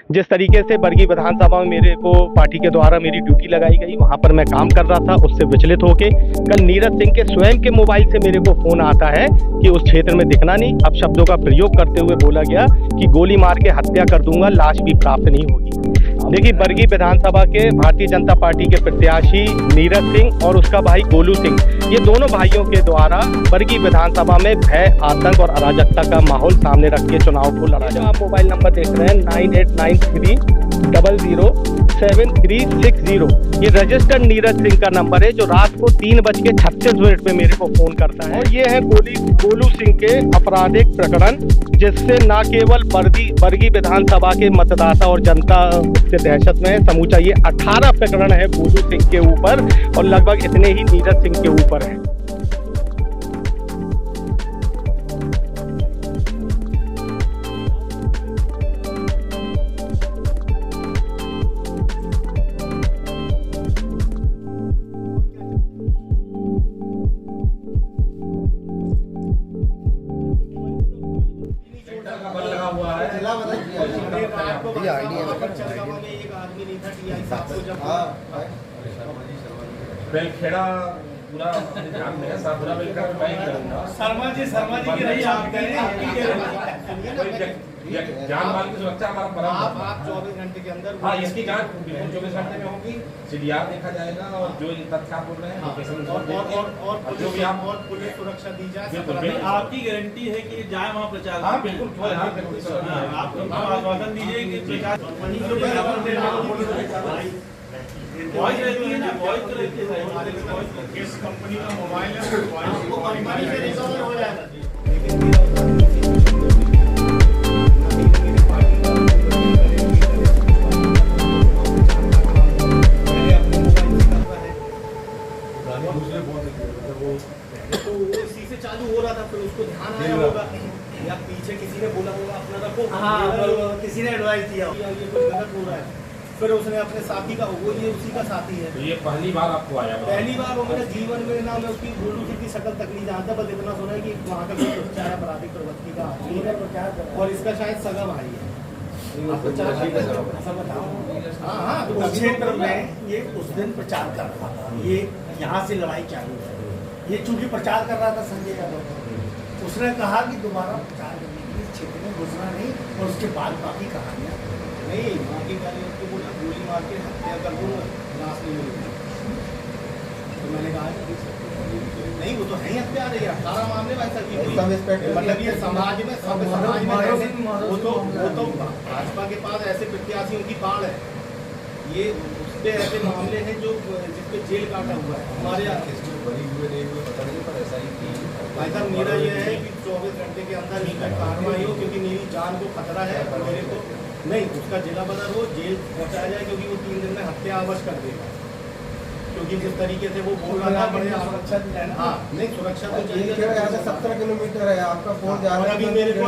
जिस तरीके से बरगी विधानसभा में मेरे को पार्टी के द्वारा मेरी ड्यूटी लगाई गई, वहां पर मैं काम कर रहा था, उससे विचलित होके कल नीरज सिंह के स्वयं के मोबाइल से मेरे को फोन आता है कि उस क्षेत्र में दिखना नहीं। अब शब्दों का प्रयोग करते हुए बोला गया कि गोली मार के हत्या कर दूंगा, लाश भी प्राप्त नहीं होगी। देखिए, बरगी विधानसभा के भारतीय जनता पार्टी के प्रत्याशी नीरज सिंह और उसका भाई गोलू सिंह, ये दोनों भाइयों के द्वारा बरगी विधानसभा में भय, आतंक और अराजकता का माहौल सामने रख के चुनाव को लड़ा। जो आप मोबाइल नंबर देख रहे हैं 9893007360, ये रजिस्टर्ड नीरज सिंह का नंबर है, जो रात को 3:36 पे मेरे को फोन करता है। और ये है गोलू सिंह के आपराधिक प्रकरण, जिससे न केवल बरगी विधानसभा के मतदाता और जनता से दहशत में है, समूचा ये 18 प्रकरण है गोलू सिंह के ऊपर और लगभग इतने ही नीरज सिंह के ऊपर है। खेड़ा पूरा ध्यान में साहब पूरा मिलकर मैं करूंगा। शर्मा जी की रही आप कह रहे हैं जान माल की सुरक्षा हमारा परम। आप 24 घंटे के अंदर हाँ, इसकी जांच बिल्कुल 24 घंटे में होगी। सीडीआर देखा जाएगा और जो तथ्य आप बोल रहे हैं और जो भी आप और पुलिस सुरक्षा दी जाए। आपकी गारंटी है कि जाए वहाँ प्रचार? हाँ बिल्कुल, आप आश्वासन दीजिए कि प्रचार वॉइस रहती है ना, वॉइस तो रहती है। किस कंपनी का मोबाइल है वो कंपनी से रिकवर हो जाएगा। तो वो इसी से चालू हो रहा था, फिर उसको ध्यान आया होगा या पीछे किसी ने बोला होगा अपना रखो। हाँ, किसी ने एडवाइस दिया ये कुछ गलत हो रहा है, फिर उसने अपने साथी का, वो ये उसी का साथी है। तो ये पहली बार आपको आया? पहली बार वो मेरे जीवन में ना, मैं उसकी गोलू की शक्ल तक नहीं जानता, बस इतना सुना है कि वहाँ का चाहे आपराधिक प्रवृत्ति का आदमी है और इसका शायद सगा भाई है। हाँ, उस क्षेत्र में ये उस दिन प्रचार कर रहा था, ये यहाँ से लड़ाई चालू है। ये चूंकि प्रचार कर रहा था संजय यादव, उसने कहा कि दोबारा प्रचार करने के लिए क्षेत्र में घुसना नहीं, और उसके बाद बाकी कहानियाँ नहीं, बाकी गालियों को बोला गोली मार के हत्या कर दूंगा, लाश नहीं मिलेगी। तो मैंने कहा नहीं, वो तो है ही हत्या रही है। 18 मामले वैसा की मतलब ये समाज में सब समाज में ऐसे, वो तो भाजपा के पास ऐसे प्रत्याशियों की बाढ़ है। ये उसपे ऐसे मामले हैं जो जिसपे जेल काटा हुआ है। हमारे यहाँ भाई साहब, मेरा ये है कि 24 घंटे के अंदर ही कार्रवाई हो, क्योंकि मेरी जान को खतरा है। मेरे को नहीं, उसका जिला बदल हो, जेल पहुंचाया जाए, क्योंकि वो 3 दिन में हत्या अवश्य कर देगा। क्योंकि जिस तरीके से वो बोल रहा था, बड़े सुरक्षा हाँ नहीं, सुरक्षा तो चाहिए। 17 किलोमीटर है आपका फोन जा रहा है। अभी मेरे को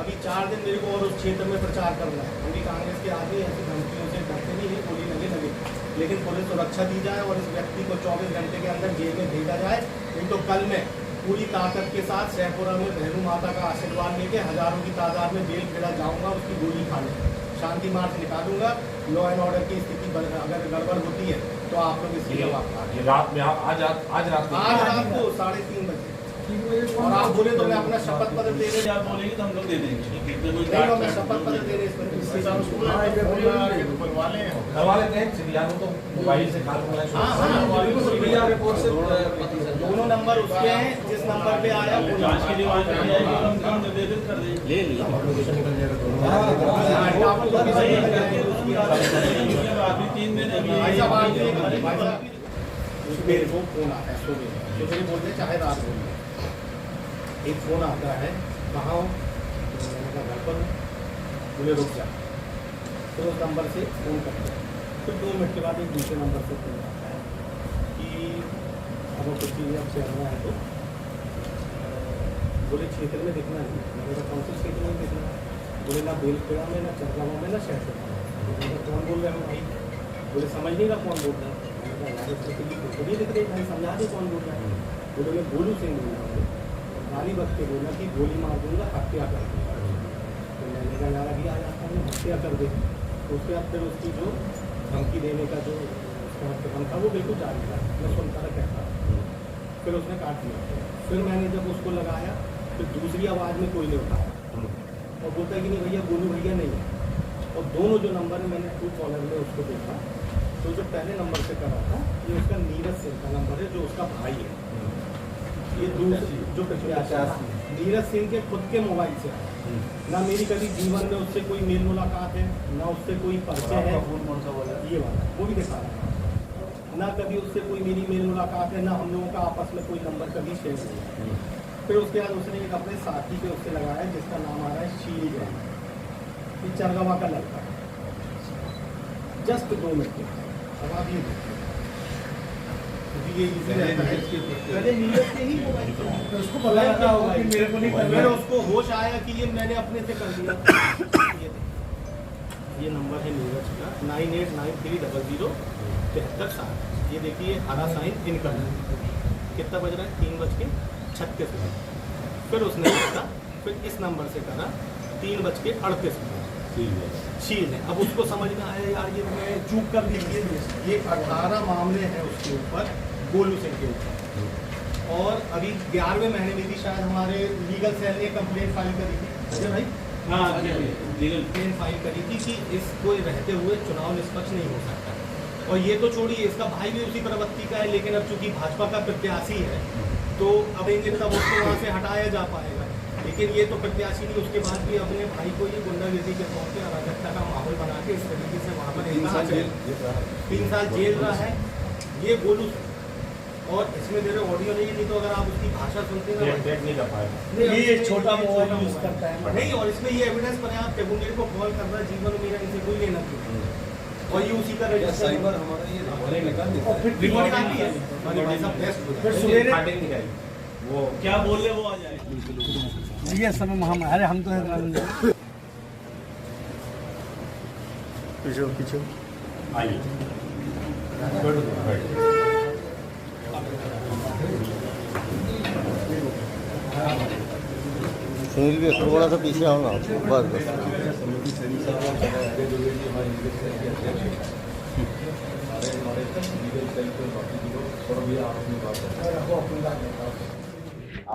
अभी 4 दिन मेरे को और उस क्षेत्र में प्रचार करना है। अभी कांग्रेस के आदमी ऐसी धमकियों से डरते नहीं है, गोली लगे, लेकिन पुलिस सुरक्षा दी जाए और इस व्यक्ति को 24 घंटे के अंदर जेल में भेजा जाए। नहीं तो कल मैं पूरी ताकत के साथ शहपुरा में भैरू माता का आशीर्वाद लेके हजारों की तादाद में बेल खेड़ा जाऊंगा, उसकी गोली खाने, शांति मार्च निकालूंगा। लॉ एंड ऑर्डर की स्थिति अगर गड़बड़ होती है तो आप लोग इसकी जवाब रात में आज रात को 3:30 बजे। और आप बोले तो मैं अपना शपथ पत्र दे रहे, आप बोलेंगे तो हम लोग दे देंगे। मैं शपथ पत्र दे रहे तो मोबाइल से दोनों नंबर उसके हैं, जिस नंबर पे आया वो जांच के लिए हम निर्देशित कर देंगे। ले लिया अभी 3 दिन मेरे को फोन आता है, तो मेरे बोलते चाहे रात बोल, एक फोन आता है, कहाँ हो? घर पर हूँ। बोले रुक जा, तो उस नंबर से फ़ोन करते हैं। फिर 2 मिनट के बाद एक दूसरे नंबर से फ़ोन आता है कि अब कुछ चीज़ें आपसे करना है, तो बोले क्षेत्र में दिखना नहीं। मैंने कहा कौन से क्षेत्र में दिखना है? बोले ना बेलखेड़ा में, ना चंद्रमा में, ना शहर में। कौन बोल रहे हैं भाई? बोले समझ नहीं रहा कौन बोल रहा है। मैंने कहा नहीं दिख रही भाई, समझा दे कौन बोल रहा है। बोले मैं गोलू सिंह बोल रहा हूँ। गाली बक के बोला कि गोली मार दूंगा, हत्या कर दूंगा। तो मैंने मैंने कहा कि आज आपका मैं हत्या कर दे। तो उसके बाद फिर उसकी जो धमकी देने का जो उसका क्रम था वो बिल्कुल जारी था, मैं सुनता रहा कहता। फिर उसने काट दिया। फिर मैंने जब उसको लगाया फिर दूसरी आवाज़ में कोई नहीं उठाया और बोलता है कि नहीं भैया गोलू भैया नहीं है। और दोनों जो नंबर है मैंने ट्रू कॉलर में उसको देखा, तो जो पहले नंबर से करा था ये उसका नीरज सिंह का नंबर है जो उसका भाई है। ये दूसरी जो प्रत्याशी नीरज सिंह के खुद के मोबाइल से आया। ना मेरी कभी जीवन में उससे कोई मेल मुलाकात है, ना उससे कोई परिचय है। ये वाला वो भी दिखा रहा है। ना कभी उससे कोई मेरी मेल मुलाकात है, ना हम लोगों का आपस में कोई नंबर कभी शेयर नहीं है। फिर उसके बाद उसने एक अपने साथी पे उससे लगाया जिसका नाम आ रहा है शील जैन, ये चरगवा का लड़का है। जस्ट 2 मिनट के अब आप ये देखिए, ये इजी रहता है। पहले नीरज के ही मोबाइल से आया। तो उसको पता लगा होगा कि मेरे को नहीं करना। मेरे उसको होश आया कि ये मैंने अपने से कर दिया। ये देखिए, ये नंबर है नीरज का 9893007367। ये देखिए हरा साइन इनकमिंग। कितना बज रहा है? 3:36। फिर उसने कहा, फिर इस नंबर से करा 3:38। शील है। अब उसको समझ में आया यार ये मैं चूक कर दी। ये 18 मामले हैं उसके ऊपर, गोलू सिंह के ऊपर। और अभी 11वें महीने में भी शायद हमारे लीगल सेल ने कंप्लेंट फाइल करी थी, अजय भाई, हाँ लीगल कंप्लेंट फाइल करी थी कि इसको रहते हुए चुनाव निष्पक्ष नहीं हो सकता। और ये तो छोड़िए, इसका भाई भी उसी प्रवृत्ति का है, लेकिन अब चूंकि भाजपा का प्रत्याशी है तो अब एक तब उसको वहाँ से हटाया जा पाएगा। लेकिन ये तो प्रत्याशी नहीं, उसके बाद भी अपने भाई को ये गुंडागिर्दी के तौर पर अराजकता का माहौल बना के इस तरीके से वहाँ पर 3 साल जेल रहा है ये गोलू। और इसमें मेरे ऑडियो नहीं तो अगर आप उसकी भाषा सुनते हैं नहीं कर पाएगा। ये छोटा मोबाइल यूज करता है नहीं, और इसमें ये एविडेंस पर्याप्त है। वो मेरे को कॉल कर रहा है, जीवन में मेरा इनसे कोई लेना नहीं, और ये उसी का रजिस्टर हमारा ये और फिर रिकॉर्डिंग आती है। अरे भाई साहब टेस्ट हो फिर जाए। सवेरे वो क्या बोल रहे वो आ जाए। ये समय हम अरे हम तो पीछे आइए सुनील भी थोड़ा सा पीछे आओ ना, बस बस।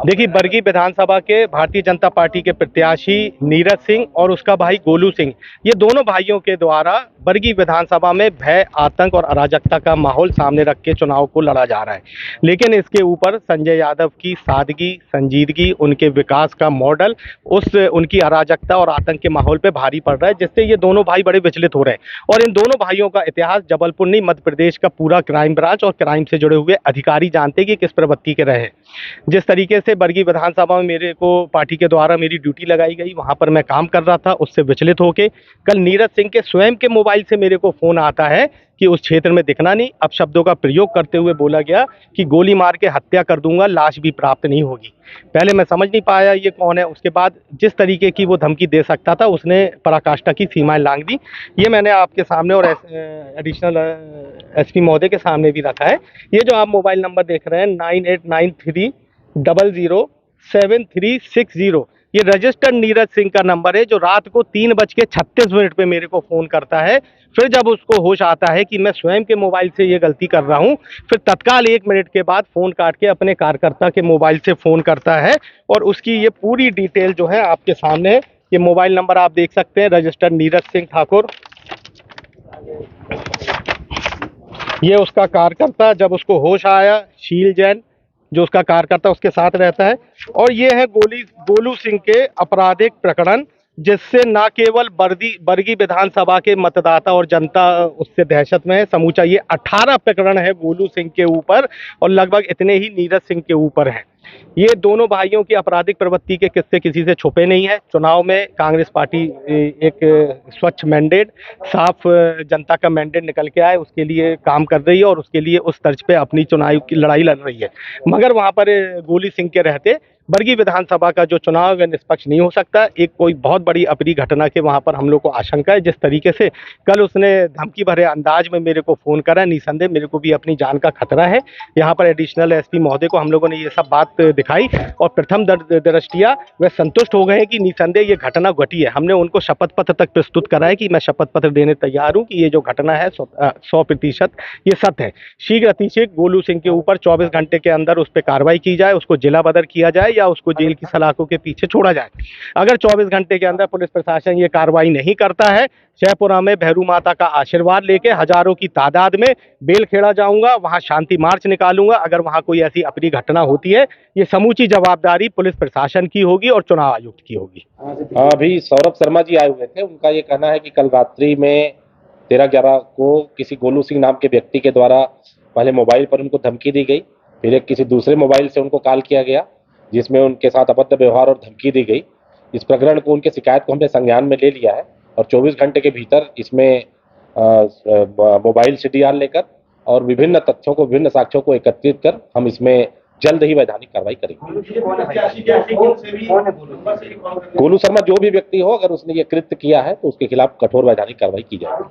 देखिए, बरगी विधानसभा के भारतीय जनता पार्टी के प्रत्याशी नीरज सिंह और उसका भाई गोलू सिंह, ये दोनों भाइयों के द्वारा बरगी विधानसभा में भय, आतंक और अराजकता का माहौल सामने रख के चुनाव को लड़ा जा रहा है। लेकिन इसके ऊपर संजय यादव की सादगी, संजीदगी, उनके विकास का मॉडल उनकी अराजकता और आतंक के माहौल पे भारी पड़ रहा है, जिससे ये दोनों भाई बड़े विचलित हो रहे हैं। और इन दोनों भाइयों का इतिहास जबलपुर नहीं, मध्य प्रदेश का पूरा क्राइम ब्रांच और क्राइम से जुड़े हुए अधिकारी जानते हैं कि किस प्रवृत्ति के रहे हैं। जिस तरीके से बरगी विधानसभा में मेरे को पार्टी के द्वारा मेरी ड्यूटी लगाई गई, वहां पर मैं काम कर रहा था, उससे विचलित होकर कल नीरज सिंह के स्वयं के मोबाइल से मेरे को फोन आता है कि उस क्षेत्र में दिखना नहीं। अब शब्दों का प्रयोग करते हुए बोला गया कि गोली मार के हत्या कर दूंगा, लाश भी प्राप्त नहीं होगी। पहले मैं समझ नहीं पाया ये कौन है। उसके बाद जिस तरीके की वो धमकी दे सकता था, उसने पराकाष्ठा की सीमाएं लांघ दी। ये मैंने आपके सामने और एडिशनल एसपी महोदय के सामने भी रखा है। ये जो आप मोबाइल नंबर देख रहे हैं 9893007360, ये रजिस्टर्ड नीरज सिंह का नंबर है, जो रात को 3:36 पे मेरे को फ़ोन करता है। फिर जब उसको होश आता है कि मैं स्वयं के मोबाइल से ये गलती कर रहा हूँ, फिर तत्काल 1 मिनट के बाद फ़ोन काट के अपने कार्यकर्ता के मोबाइल से फ़ोन करता है। और उसकी ये पूरी डिटेल जो है आपके सामने है। ये मोबाइल नंबर आप देख सकते हैं, रजिस्टर्ड नीरज सिंह ठाकुर। ये उसका कार्यकर्ता, जब उसको होश आया, शील जैन, जो उसका कार्यकर्ता उसके साथ रहता है। और ये है गोलू सिंह के आपराधिक प्रकरण, जिससे न केवल बरगी विधानसभा के मतदाता और जनता उससे दहशत में है, समूचा ये 18 प्रकरण है गोलू सिंह के ऊपर और लगभग इतने ही नीरज सिंह के ऊपर हैं। ये दोनों भाइयों की आपराधिक प्रवृत्ति के किस्से किसी से छुपे नहीं है। चुनाव में कांग्रेस पार्टी एक स्वच्छ मैंडेट, साफ जनता का मैंडेट निकल के आए, उसके लिए काम कर रही है और उसके लिए उस तर्ज पे अपनी चुनाव की लड़ाई लड़ रही है। मगर वहाँ पर गोली सिंह के रहते बरगी विधानसभा का जो चुनाव है निष्पक्ष नहीं हो सकता। एक कोई बहुत बड़ी अप्रिय घटना के वहाँ पर हम लोग को आशंका है। जिस तरीके से कल उसने धमकी भरे अंदाज में मेरे को फ़ोन करा, निसंदेह मेरे को भी अपनी जान का खतरा है। यहाँ पर एडिशनल एसपी महोदय को हम लोगों ने ये सब बात वक्त दिखाई और प्रथम दृष्टिया वे संतुष्ट हो गए हैं कि निसंदेह ये घटना घटी है। हमने उनको शपथ पत्र तक प्रस्तुत करा है कि मैं शपथ पत्र देने तैयार हूं कि ये जो घटना है 100% ये सत्य है। शीघ्र अतिशीघ्र गोलू सिंह के ऊपर 24 घंटे के अंदर उस पर कार्रवाई की जाए, उसको जिला बदर किया जाए या उसको जेल की सलाखों के पीछे छोड़ा जाए। अगर 24 घंटे के अंदर पुलिस प्रशासन ये कार्रवाई नहीं करता है, जयपुरा में भैरू माता का आशीर्वाद लेके हजारों की तादाद में बेलखेड़ा जाऊंगा, वहां शांति मार्च निकालूंगा। अगर वहां कोई ऐसी अप्रिय घटना होती है, ये समूची जवाबदारी पुलिस प्रशासन की होगी और चुनाव आयुक्त की होगी। अभी सौरभ शर्मा जी आए हुए थे, उनका ये कहना है कि कल रात्रि में 13/11 को किसी गोलू सिंह नाम के व्यक्ति के द्वारा पहले मोबाइल पर उनको धमकी दी गई, फिर एक किसी दूसरे मोबाइल से उनको कॉल किया गया जिसमें उनके साथ अभद्र व्यवहार और धमकी दी गई। इस प्रकरण को, उनके शिकायत को हमने संज्ञान में ले लिया है और 24 घंटे के भीतर इसमें मोबाइल CDR लेकर और विभिन्न तथ्यों को, विभिन्न साक्ष्यों को एकत्रित कर हम इसमें जल्द ही वैधानिक कार्रवाई करेंगे। गोलू शर्मा जो भी व्यक्ति हो, अगर उसने ये कृत्य किया है तो उसके खिलाफ कठोर वैधानिक कार्रवाई की जाएगी।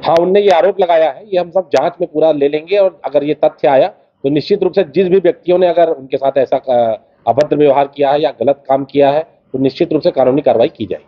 हाँ, उनने ये आरोप लगाया है, ये हम सब जांच में पूरा ले लेंगे और अगर ये तथ्य आया तो निश्चित रूप से जिस भी व्यक्तियों ने अगर उनके साथ ऐसा अभद्र व्यवहार किया है या गलत काम किया है तो निश्चित रूप से कानूनी कार्रवाई की जाएगी।